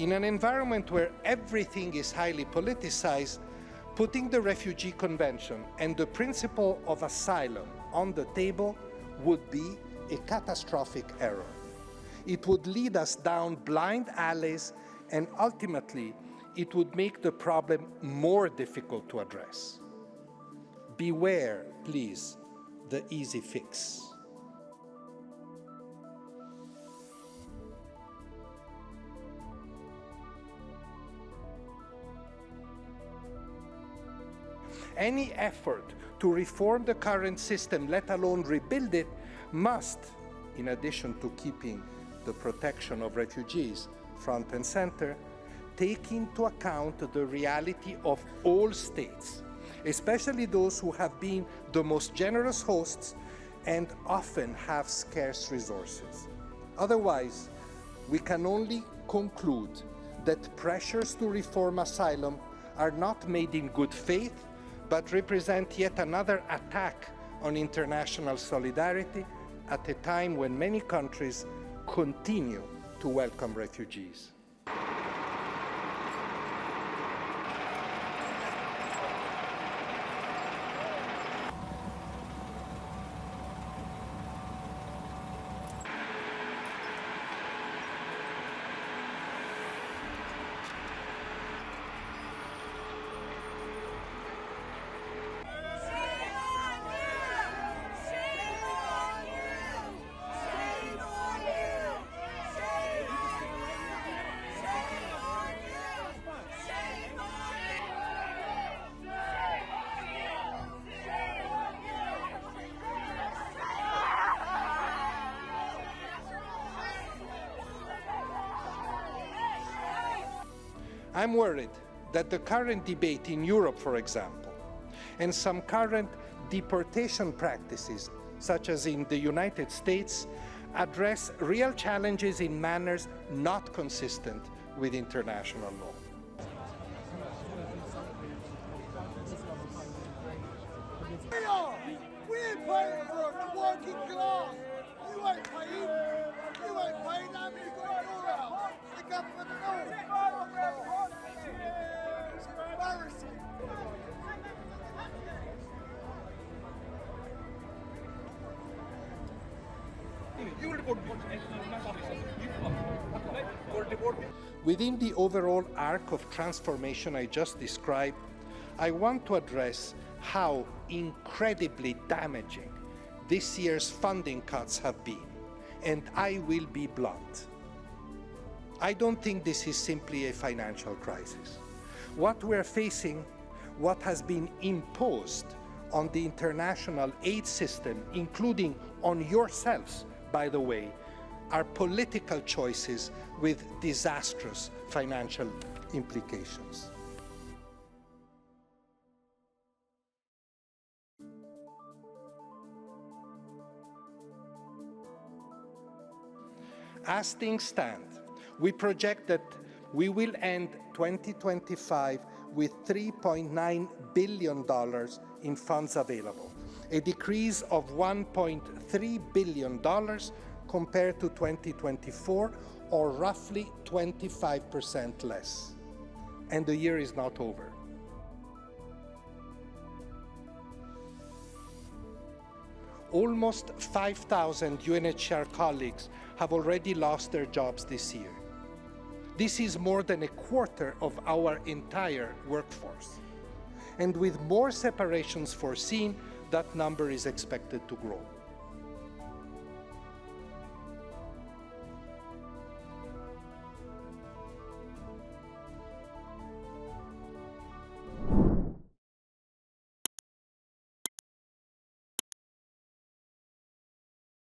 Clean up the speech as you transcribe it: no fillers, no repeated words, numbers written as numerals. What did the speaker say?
In an environment where everything is highly politicized, putting the Refugee Convention and the principle of asylum on the table would be a catastrophic error. It would lead us down blind alleys, and ultimately, it would make the problem more difficult to address. Beware, please, the easy fix. Any effort to reform the current system, let alone rebuild it, must, in addition to keeping the protection of refugees front and center, take into account the reality of all states, especially those who have been the most generous hosts and often have scarce resources. Otherwise, we can only conclude that pressures to reform asylum are not made in good faith, but represent yet another attack on international solidarity at a time when many countries continue to welcome refugees. I'm worried that the current debate in Europe, for example, and some current deportation practices, such as in the United States, address real challenges in manners not consistent with international law. We ain't paying for the working class. You ain't paying. You ain't paying. How many got your house? The government and all. It's embarrassing. Within the overall arc of transformation I just described, I want to address how incredibly damaging this year's funding cuts have been, and I will be blunt. I don't think this is simply a financial crisis. What we're facing, what has been imposed on the international aid system, including on yourselves, by the way, are political choices with disastrous financial implications. As things stand, we project that we will end 2025 with $3.9 billion in funds available, a decrease of $1.3 billion compared to 2024, or roughly 25% less. And the year is not over. Almost 5,000 UNHCR colleagues have already lost their jobs this year. This is more than a quarter of our entire workforce. And with more separations foreseen, that number is expected to grow.